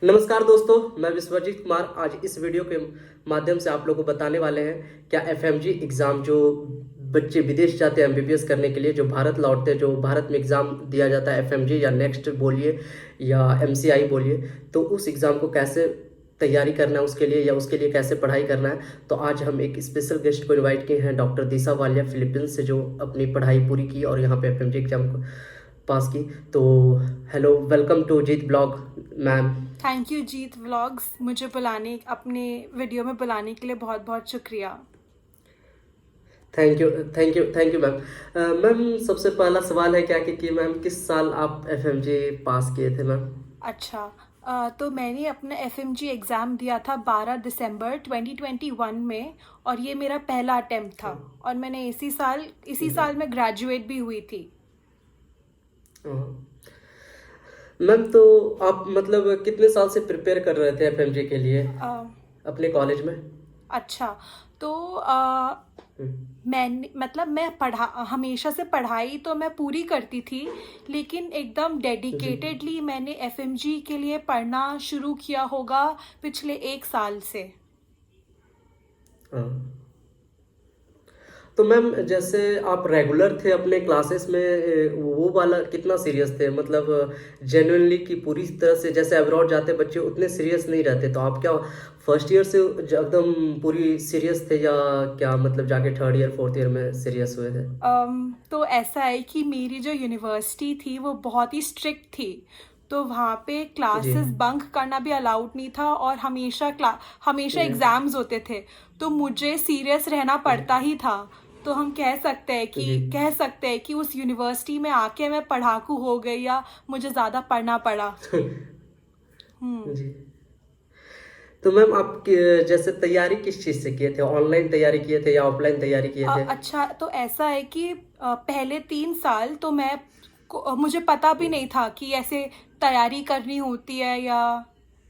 नमस्कार दोस्तों, मैं विश्वजीत कुमार। आज इस वीडियो के माध्यम से आप लोगों को बताने वाले हैं क्या एफएमजी एग्ज़ाम जो बच्चे विदेश जाते हैं एमबीबीएस करने के लिए, जो भारत लौटते हैं, जो भारत में एग्ज़ाम दिया जाता है एफएमजी या नेक्स्ट बोलिए या एमसीआई बोलिए, तो उस एग्ज़ाम को कैसे तैयारी करना है उसके लिए या उसके लिए कैसे पढ़ाई करना है। तो आज हम एक स्पेशल गेस्ट को इनवाइट किए हैं, डॉक्टर दिशा वालिया, फिलीपींस से, जो अपनी पढ़ाई पूरी की और यहाँ पे एफएमजी एग्ज़ाम को पास की। तो hello, welcome to Jeet blog ma'am. Thank you Jeet vlogs, मुझे बुलाने अपने वीडियो में बुलाने के लिए बहुत बहुत शुक्रिया। Thank you, thank you, thank you ma'am. Ma'am, सबसे पहला सवाल है क्या कि मैम किस साल आप एफएमजी पास किए थे मैम? अच्छा, तो मैंने अपना एफएमजी एग्ज़ाम दिया था 12 दिसंबर 2021 में, और ये मेरा पहला अटेम्प्ट था। और मैंने इसी साल में ग्रेजुएट भी हुई थी। मैम, तो आप मतलब कितने साल से प्रिपेयर कर रहे थे एफएमजी के लिए अ, अपने कॉलेज में? अच्छा, तो हम्म, मैं पढ़ा हमेशा से पढ़ाई तो मैं पूरी करती थी, लेकिन एकदम जी। डेडिकेटेडली मैंने एफएमजी के लिए पढ़ना शुरू किया होगा पिछले 1 साल से। हाँ, तो मैम जैसे आप रेगुलर थे अपने क्लासेस में, वो वाला कितना सीरियस थे? मतलब जेन्युइनली कि पूरी तरह से, जैसे अब्रॉड जाते बच्चे उतने सीरियस नहीं रहते, तो आप क्या फर्स्ट ईयर से एकदम पूरी सीरियस थे या क्या मतलब जाके थर्ड ईयर फोर्थ ईयर में सीरियस हुए थे? तो ऐसा है कि मेरी जो यूनिवर्सिटी थी वो बहुत ही स्ट्रिक्ट थी, तो वहाँ पे जी। क्लासेस बंक करना भी अलाउड नहीं था, और हमेशा जी। एग्ज़ाम्स होते थे, तो मुझे सीरियस रहना जी। पड़ता ही था। तो हम जी। कह सकते हैं कि उस यूनिवर्सिटी में आके मैं पढ़ाकू हो गई, या मुझे ज़्यादा पढ़ना पड़ा। हम्म। जी। तो मैम आप जैसे तैयारी किस चीज़ से किए थे? ऑनलाइन तैयारी किए थे या ऑफलाइन तैयारी किए थे? अच्छा, तो ऐसा है कि पहले 3 साल तो मुझे पता भी नहीं था कि ऐसे तैयारी करनी होती है, या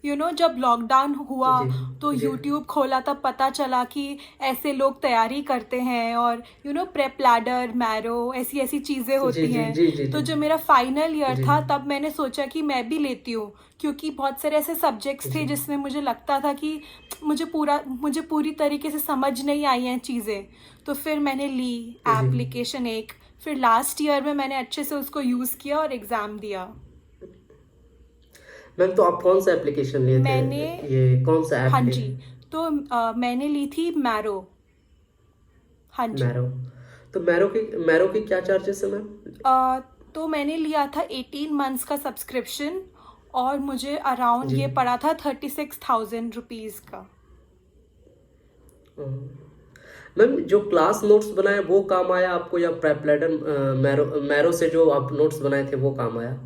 जब लॉकडाउन हुआ जी। तो जी। यूट्यूब खोला तब पता चला कि ऐसे लोग तैयारी करते हैं, और प्रेप लैडर, मैरो, ऐसी ऐसी चीज़ें जी। होती जी। हैं। जी। जी। तो जी। जब मेरा फाइनल ईयर जी। था तब मैंने सोचा कि मैं भी लेती हूँ, क्योंकि बहुत सारे ऐसे सब्जेक्ट्स थे जी। जिसमें मुझे लगता था कि मुझे पूरी तरीके से समझ नहीं आई हैं चीज़ें। तो फिर मैंने ली जी। एप्लीकेशन एक, फिर लास्ट ईयर में मैंने अच्छे से उसको यूज़ किया और एग्ज़ाम दिया। मैम, तो आप कौन सा एप्लीकेशन लिए थे? मैंने ये कौन सा ऐप हाँ लिए? जी, तो मैंने ली थी मैरो। हाँ जी। मैरो। तो मैरो की क्या चार्जेस है मैम? अ, तो मैंने लिया था 18 मंथ्स का सब्सक्रिप्शन, और मुझे अराउंड जी। ये पड़ा था 36,000 रुपीज़ का। मैम, जो क्लास नोट्स बनाए वो काम आया आपको या प्रेपलेडन मैरो से जो आप नोट्स बनाए थे वो काम आया?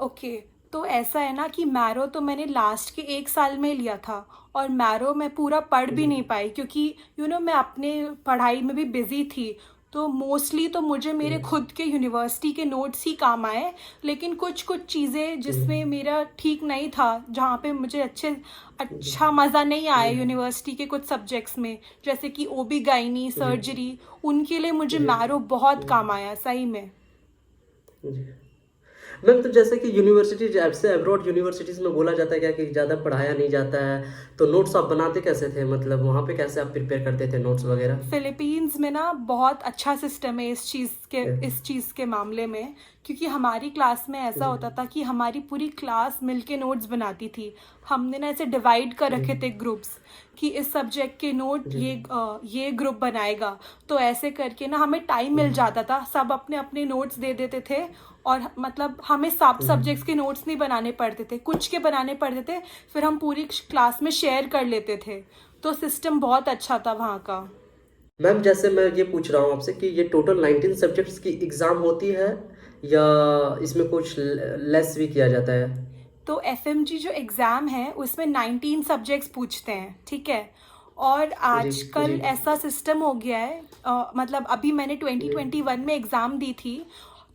ओके, तो ऐसा है ना कि मैरो तो मैंने लास्ट के 1 साल में लिया था, और मैरो मैं पूरा पढ़ भी जी। नहीं पाई, क्योंकि मैं अपने पढ़ाई में भी बिजी थी। तो मोस्टली तो मुझे मेरे जी। खुद के यूनिवर्सिटी के नोट्स ही काम आए, लेकिन कुछ कुछ चीज़ें जी। जिसमें मेरा ठीक नहीं था, जहाँ पे मुझे जी। अच्छा मज़ा नहीं आया जी। यूनिवर्सिटी के कुछ सब्जेक्ट्स में, जैसे कि ओबी गाइनी, जी। सर्जरी, उनके लिए मुझे जी। मैरो बहुत जी। काम आया सही में। जी। मैम, तो जैसे कि यूनिवर्सिटी से अब्रॉड यूनिवर्सिटीज़ में बोला जाता है क्या कि ज़्यादा पढ़ाया नहीं जाता है, तो नोट्स आप बनाते कैसे थे? मतलब वहाँ पे कैसे आप प्रिपेयर करते थे नोट्स वगैरह? फिलीपींस में ना बहुत अच्छा सिस्टम है इस चीज़ के मामले में, क्योंकि हमारी क्लास में ऐसा जी। होता था कि हमारी पूरी क्लास मिलके नोट्स बनाती थी। हमने ना ऐसे डिवाइड कर जी। रखे थे ग्रुप्स, कि इस सब्जेक्ट के नोट जी। ये ग्रुप बनाएगा। तो ऐसे करके ना हमें टाइम मिल जी। जाता था, सब अपने अपने नोट्स दे देते थे, और मतलब हमें सब जी। सब्जेक्ट्स के नोट्स नहीं बनाने पड़ते थे, कुछ के बनाने पड़ते थे, फिर हम पूरी क्लास में शेयर कर लेते थे। तो सिस्टम बहुत अच्छा था वहाँ का। मैम, जैसे मैं ये पूछ रहा हूँ आपसे कि ये टोटल 19 सब्जेक्ट्स की एग्ज़ाम होती है या इसमें कुछ लेस भी किया जाता है? तो एफएमजी जो एग्ज़ाम है उसमें 19 सब्जेक्ट्स पूछते हैं, ठीक है। और जी। जी। आजकल ऐसा सिस्टम हो गया है, मतलब अभी मैंने जी। 2021 में एग्ज़ाम दी थी,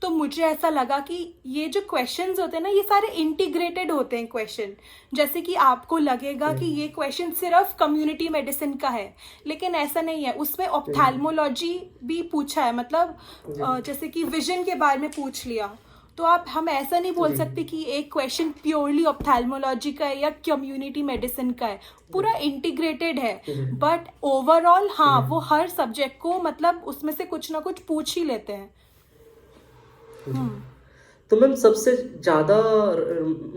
तो मुझे ऐसा लगा कि ये जो क्वेश्चंस होते हैं ना, ये सारे इंटीग्रेटेड होते हैं क्वेश्चन। जैसे कि आपको लगेगा जी। कि ये क्वेश्चन सिर्फ कम्युनिटी मेडिसिन का है, लेकिन ऐसा नहीं है। उसमें जी। ऑप्थेल्मोलॉजी भी पूछा है, मतलब जी। जैसे कि विजन के बारे में पूछ लिया, तो आप हम ऐसा नहीं बोल जी। सकते कि एक क्वेश्चन प्योरली ऑप्थेल्मोलॉजी का है या कम्युनिटी मेडिसिन का है, पूरा इंटीग्रेटेड है। जी। बट ओवरऑल हाँ, जी। वो हर सब्जेक्ट को मतलब उसमें से कुछ ना कुछ पूछ ही लेते हैं। जी। तो मैम सबसे ज़्यादा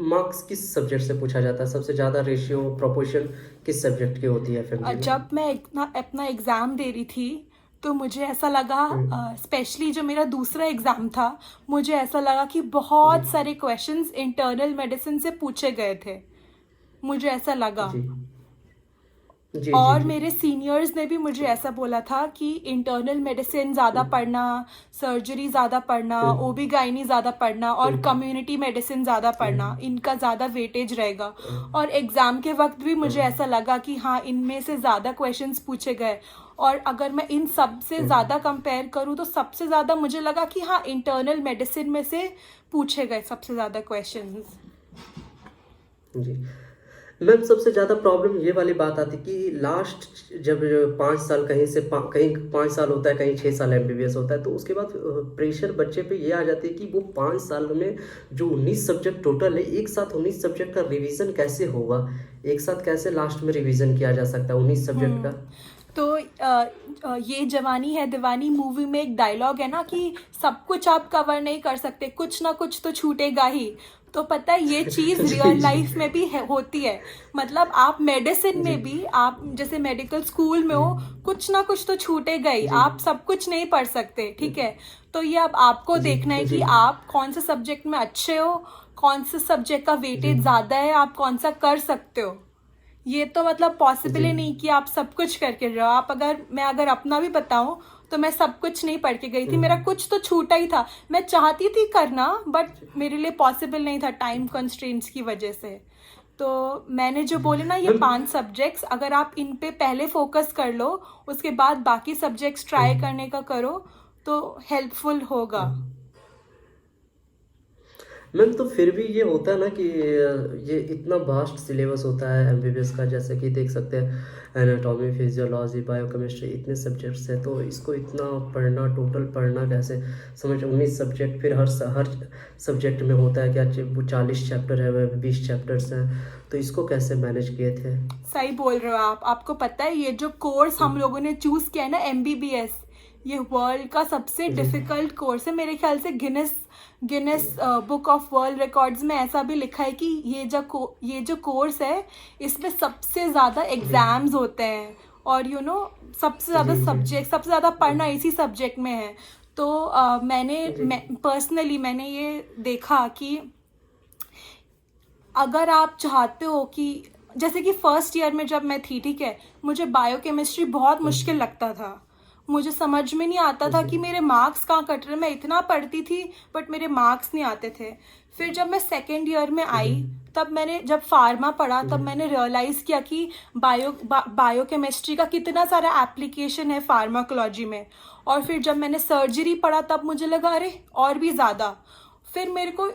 मार्क्स किस सब्जेक्ट से पूछा जाता है? सबसे ज़्यादा रेशियो प्रोपोर्शन किस सब्जेक्ट की होती है एफएमजी में? जब मैं अपना एग्ज़ाम दे रही थी तो मुझे ऐसा लगा, हम्म। स्पेशली जो मेरा दूसरा एग्ज़ाम था, मुझे ऐसा लगा कि जी। बहुत सारे क्वेश्चंस इंटरनल मेडिसिन से पूछे गए थे, मुझे ऐसा लगा। जी। जी। जी। और जी। मेरे सीनियर्स ने भी मुझे ऐसा बोला था कि इंटरनल मेडिसिन ज़्यादा पढ़ना, सर्जरी ज़्यादा पढ़ना, हम्म। ओबीगाइनी ज़्यादा पढ़ना और हम्म। कम्युनिटी मेडिसिन ज़्यादा पढ़ना, हम्म। इनका ज़्यादा वेटेज रहेगा। हम्म। और एग्ज़ाम के वक्त भी मुझे ऐसा लगा कि हाँ, इनमें से ज़्यादा क्वेश्चंस पूछे गए। और अगर मैं इन सब से ज़्यादा कंपेयर करूँ तो सबसे ज़्यादा मुझे लगा कि हाँ, इंटरनल मेडिसिन में से पूछे गए सबसे ज़्यादा क्वेश्चंस। जी। मैम सबसे ज़्यादा प्रॉब्लम ये वाली बात आती कि लास्ट जब 5 साल कहीं से कहीं 5 साल होता है, कहीं 6 साल एमबीबीएस होता है, तो उसके बाद प्रेशर बच्चे पे ये आ जाती है कि वो 5 साल में जो 19 सब्जेक्ट टोटल है, एक साथ 19 सब्जेक्ट का रिवीजन कैसे होगा, एक साथ कैसे लास्ट में रिवीजन किया जा सकता है 19 सब्जेक्ट का? तो ये जवानी है दीवानी मूवी में एक डायलॉग है ना कि सब कुछ आप कवर नहीं कर सकते, कुछ ना कुछ तो छूटेगा ही। तो पता है ये चीज़ जी। रियल जी। लाइफ में भी होती है। मतलब आप मेडिसिन जी। में भी, आप जैसे मेडिकल स्कूल में हो, कुछ ना कुछ तो छूटेगा ही, जी। आप सब कुछ नहीं पढ़ सकते, ठीक है। तो ये अब आपको जी। देखना है जी। कि आप कौन से सब्जेक्ट में अच्छे हो, कौन से सब्जेक्ट का जी। वेटेज ज़्यादा है, आप कौन सा कर सकते हो। ये तो मतलब पॉसिबल जी। ही नहीं कि आप सब कुछ करके रहो। आप अगर अपना भी बताऊं तो मैं सब कुछ नहीं पढ़ के गई थी, मेरा कुछ तो छूटा ही था। मैं चाहती थी करना बट मेरे लिए पॉसिबल नहीं था टाइम कंस्ट्रेंट्स की वजह से। तो मैंने जो जी। बोले ना, ये मैम 5 सब्जेक्ट्स अगर आप इन पे पहले फोकस कर लो, उसके बाद बाकी सब्जेक्ट्स ट्राई करने का करो तो हेल्पफुल होगा। मैम तो फिर भी ये होता है ना कि ये इतना वास्ट सिलेबस होता है एमबीबीएस का, जैसे कि देख सकते हैं एनाटॉमी, फिजियोलॉजी, बायोकेमिस्ट्री, इतने सब्जेक्ट्स हैं, तो इसको इतना पढ़ना, टोटल पढ़ना कैसे? समझ 19 सब्जेक्ट, फिर हर सब्जेक्ट में होता है क्या, वो 40 चैप्टर है, वह 20 चैप्टर्स हैं, तो इसको कैसे मैनेज किए थे? सही बोल रहे हो आप। आपको पता है ये जो कोर्स हम लोगों ने चूज किया है ना, एमबीबीएस, ये वर्ल्ड का सबसे जी। डिफिकल्ट कोर्स है। मेरे ख्याल से Guinness Guinness book of world records में ऐसा भी लिखा है कि ये जो कोर्स है, इसमें सबसे ज़्यादा जी। एग्जाम्स होते हैं। और सबसे ज़्यादा जी। जी। सब्जेक्ट, सबसे ज़्यादा पढ़ना इसी सब्जेक्ट में है। तो जी। पर्सनली मैंने ये देखा कि अगर आप चाहते हो कि, जैसे कि फर्स्ट ईयर में जब मैं थी, ठीक है, मुझे बायोकेमिस्ट्री बहुत मुश्किल लगता था। मुझे समझ में नहीं आता था जी। कि मेरे मार्क्स कहाँ कट रहे। मैं इतना पढ़ती थी बट मेरे मार्क्स नहीं आते थे। फिर जब मैं सेकेंड ईयर में जी। आई, तब मैंने जब फार्मा पढ़ा तब मैंने रियलाइज़ किया कि बायोकेमिस्ट्री का कितना सारा एप्लीकेशन है फार्माकोलॉजी में। और फिर जब मैंने सर्जरी पढ़ा तब मुझे लगा अरे और भी ज़्यादा। फिर मेरे को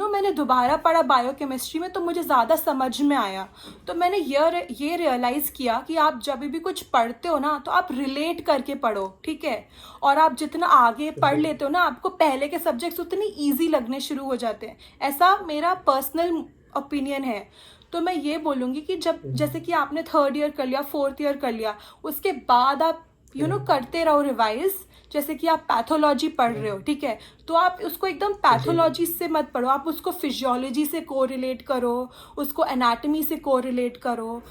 मैंने दोबारा पढ़ा बायोकेमिस्ट्री में तो मुझे ज़्यादा समझ में आया। तो मैंने ये रियलाइज़ किया कि आप जब भी कुछ पढ़ते हो ना, तो आप रिलेट करके पढ़ो, ठीक है। और आप जितना आगे पढ़ जी। लेते हो ना, आपको पहले के सब्जेक्ट्स उतनी ईजी लगने शुरू हो जाते हैं। ऐसा मेरा पर्सनल ओपिनियन है। तो मैं ये बोलूँगी कि जब, जैसे कि आपने थर्ड ईयर कर लिया, फोर्थ ईयर कर लिया, उसके बाद आप करते रहो रिवाइज। जैसे कि आप पैथोलॉजी पढ़ रहे हो, ठीक है, तो आप उसको एकदम जी। पैथोलॉजी से मत पढ़ो, आप उसको फिजियोलॉजी से कोरिलेट करो, उसको एनाटॉमी से कोरिलेट करो,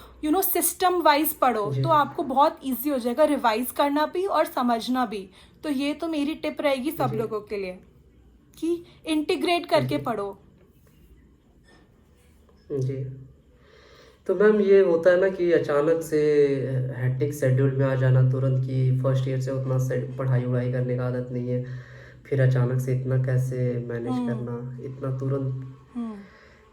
सिस्टम वाइज पढ़ो। जी। तो आपको बहुत इजी हो जाएगा रिवाइज करना भी और समझना भी। तो ये तो मेरी टिप रहेगी सब जी। लोगों के लिए कि इंटीग्रेट करके जी। पढ़ो। जी। तो मैम ये होता है ना कि अचानक से हेक्टिक शेड्यूल में आ जाना तुरंत, कि फर्स्ट ईयर से उतना से पढ़ाई वढ़ाई करने का आदत नहीं है, फिर अचानक से इतना कैसे मैनेज हम्म। करना, इतना तुरंत, हम्म।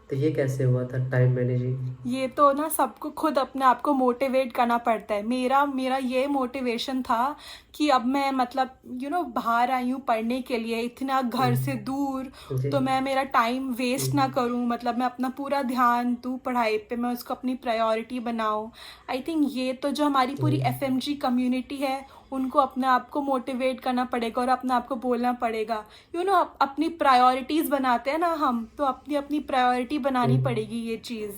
तो ये कैसे हुआ था टाइम मैनेजिंग? ये तो ना सबको खुद अपने आप को मोटिवेट करना पड़ता है। मेरा मेरा ये मोटिवेशन था कि अब मैं मतलब बाहर आई हूँ पढ़ने के लिए, इतना घर से दूर, जी। तो मैं मेरा टाइम वेस्ट ना करूँ, मतलब मैं अपना पूरा ध्यान दूँ पढ़ाई पे, मैं उसको अपनी प्रायोरिटी बनाऊँ। आई थिंक ये तो जो हमारी पूरी जी। एफएमजी कम्युनिटी है उनको अपने आप को मोटिवेट करना पड़ेगा और अपने आप को बोलना पड़ेगा। अपनी प्रायोरिटीज़ बनाते हैं ना हम, तो अपनी अपनी प्रायोरिटी बनानी पड़ेगी। ये चीज़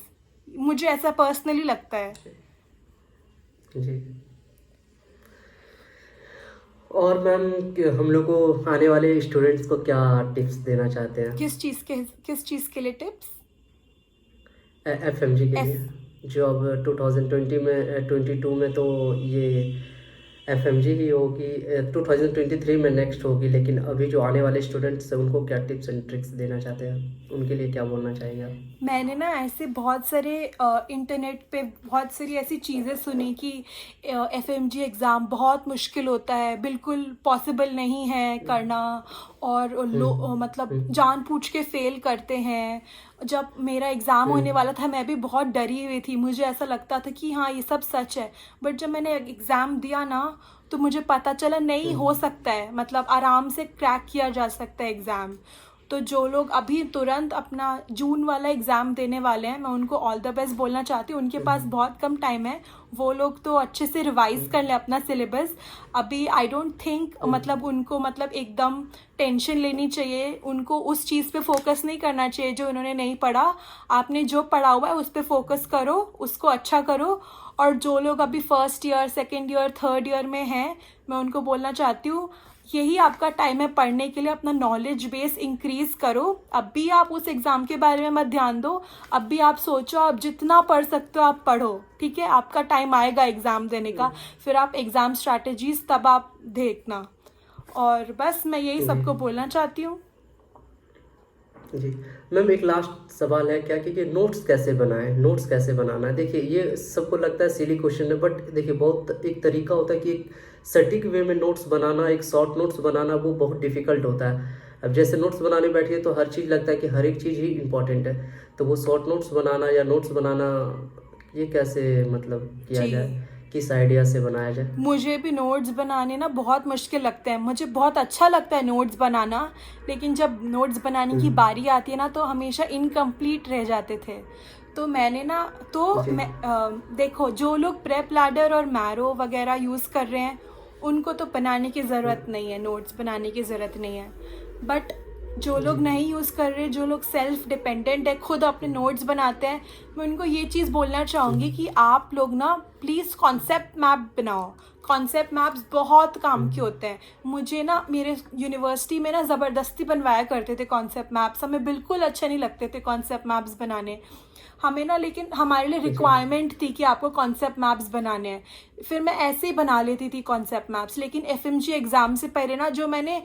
मुझे ऐसा पर्सनली लगता है। जी। और मैम हम लोग को आने वाले स्टूडेंट्स को क्या टिप्स देना चाहते हैं किस चीज़ के लिए टिप्स? एफएमजी के लिए, जो अब 2020 में 22 में तो ये एफएमजी ही होगी, 2023 में नेक्स्ट होगी, लेकिन अभी जो आने वाले स्टूडेंट्स हैं उनको क्या टिप्स एंड ट्रिक्स देना चाहते हैं, उनके लिए क्या बोलना चाहेंगे आप? मैंने ना ऐसे बहुत सारे इंटरनेट पे बहुत सारी ऐसी चीज़ें सुनी कि एफएमजी एग्ज़ाम बहुत मुश्किल होता है, बिल्कुल पॉसिबल नहीं है करना, और मतलब जानबूझ के फेल करते हैं। जब मेरा एग्ज़ाम होने वाला था मैं भी बहुत डरी हुई थी, मुझे ऐसा लगता था कि हाँ ये सब सच है, बट जब मैंने एग्ज़ाम दिया ना तो मुझे पता चला नहीं, हो सकता है, मतलब आराम से क्रैक किया जा सकता है एग्ज़ाम। तो जो लोग अभी तुरंत अपना जून वाला एग्ज़ाम देने वाले हैं, मैं उनको ऑल द बेस्ट बोलना चाहती हूँ। उनके पास बहुत कम टाइम है, वो लोग तो अच्छे से रिवाइज़ कर लें अपना सिलेबस। अभी आई डोंट थिंक मतलब उनको मतलब एकदम टेंशन लेनी चाहिए, उनको उस चीज़ पे फोकस नहीं करना चाहिए जो उन्होंने नहीं पढ़ा। आपने जो पढ़ा हुआ है उस पे फोकस करो, उसको अच्छा करो। और जो लोग अभी first year, second year, third year में हैं, मैं उनको बोलना चाहती हूँ यही आपका टाइम है पढ़ने के लिए, अपना नॉलेज बेस इंक्रीज़ करो। अब भी आप उस एग्ज़ाम के बारे में मत ध्यान दो, अब भी आप सोचो आप जितना पढ़ सकते हो आप पढ़ो, ठीक है? आपका टाइम आएगा एग्ज़ाम देने का, फिर आप एग्ज़ाम स्ट्रैटेजीज तब आप देखना। और बस मैं यही सबको बोलना चाहती हूँ। जी मैम, एक लास्ट सवाल है क्या कि नोट्स कैसे बनाएं, नोट्स कैसे बनाना है? देखिए ये सबको लगता है सिली क्वेश्चन है, बट देखिए बहुत एक तरीका होता है कि एक सटीक वे में नोट्स बनाना, एक शॉर्ट नोट्स बनाना वो बहुत डिफिकल्ट होता है। अब जैसे नोट्स बनाने बैठिए तो हर चीज़ लगता है कि हर एक चीज़ ही इम्पोर्टेंट है, तो वो शॉर्ट नोट्स बनाना या नोट्स बनाना ये कैसे मतलब किया जाए, किस आइडिया से बनाया जाए? मुझे भी नोट्स बनाने ना बहुत मुश्किल लगते हैं, मुझे बहुत अच्छा लगता है नोट्स बनाना, लेकिन जब नोट्स बनाने की बारी आती है ना तो हमेशा इनकम्प्लीट रह जाते थे। तो मैंने ना देखो, जो लोग प्रेप लैडर और मैरो वगैरह यूज़ कर रहे हैं उनको तो बनाने की ज़रूरत नहीं है, नोट्स बनाने की ज़रूरत नहीं है। बट जो लोग नहीं यूज़ कर रहे, जो लोग सेल्फ डिपेंडेंट है, खुद अपने नोट्स बनाते हैं, मैं उनको ये चीज़ बोलना चाहूँगी कि आप लोग ना प्लीज़ कॉन्सेप्ट मैप बनाओ। कॉन्सेप्ट मैप्स बहुत काम के होते हैं। मुझे ना मेरे यूनिवर्सिटी में ना ज़बरदस्ती बनवाया करते थे कॉन्सेप्ट मैप्स, हमें बिल्कुल अच्छे नहीं लगते थे कॉन्सेप्ट मैप्स बनाने हमें ना, लेकिन हमारे लिए रिक्वायरमेंट थी कि आपको कॉन्सेप्ट मैप्स बनाने हैं, फिर मैं ऐसे ही बना लेती थी कॉन्सेप्ट मैप्स। लेकिन एफएमजी एग्ज़ाम से पहले ना जो मैंने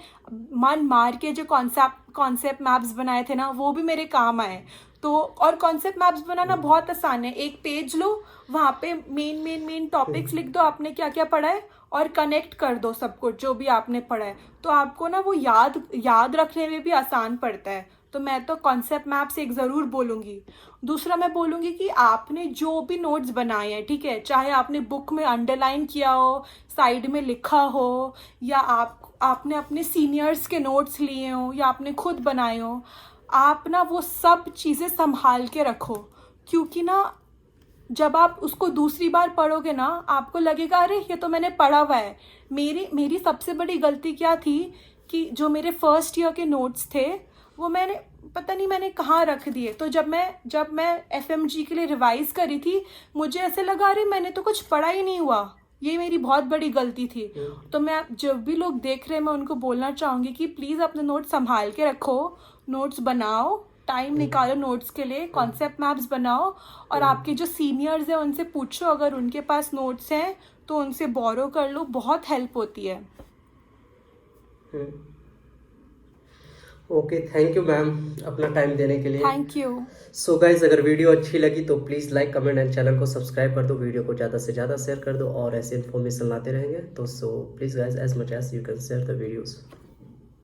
मन मार के जो कॉन्सेप्ट मैप्स बनाए थे ना वो भी मेरे काम आए। तो और कॉन्सेप्ट मैप्स बनाना बहुत आसान है, एक पेज लो, वहाँ पे मेन टॉपिक्स लिख दो आपने क्या क्या पढ़ा है और कनेक्ट कर दो सब कुछ जो भी आपने पढ़ा है, तो आपको ना वो याद रखने में भी आसान पड़ता है। तो मैं तो कॉन्सेप्ट मैप से एक ज़रूर बोलूँगी। दूसरा मैं बोलूँगी कि आपने जो भी नोट्स बनाए हैं, ठीक है, चाहे आपने बुक में अंडरलाइन किया हो, साइड में लिखा हो, या आपने अपने सीनियर्स के नोट्स लिए हो या आपने खुद बनाए हो, आप ना वो सब चीज़ें संभाल के रखो, क्योंकि ना जब आप उसको दूसरी बार पढ़ोगे ना आपको लगेगा अरे ये तो मैंने पढ़ा हुआ है। मेरी सबसे बड़ी गलती क्या थी कि जो मेरे फर्स्ट ईयर के नोट्स थे वो मैंने पता नहीं मैंने कहाँ रख दिए। तो जब मैं एफएमजी के लिए रिवाइज़ करी थी मुझे ऐसे लगा अरे मैंने तो कुछ पढ़ा ही नहीं हुआ, ये मेरी बहुत बड़ी गलती थी। तो मैं जब भी लोग देख रहे हैं मैं उनको बोलना चाहूँगी कि प्लीज़ अपने नोट्स संभाल के रखो, नोट्स बनाओ, टाइम निकालो नोट्स के लिए, कॉन्सेप्ट मैप्स बनाओ, और आपके जो सीनियर्स हैं उनसे पूछो, अगर उनके पास नोट्स हैं तो उनसे बोरो कर लो, बहुत हेल्प होती है। ओके, थैंक यू मैम अपना टाइम देने के लिए। Thank you. सो गाइज, अगर वीडियो अच्छी लगी तो please like, comment and channel को सब्सक्राइब कर दो, वीडियो को ज़्यादा से ज़्यादा शेयर कर दो और ऐसे इन्फॉर्मेशन लाते रहेंगे। तो so please guys, as much as you can share the videos.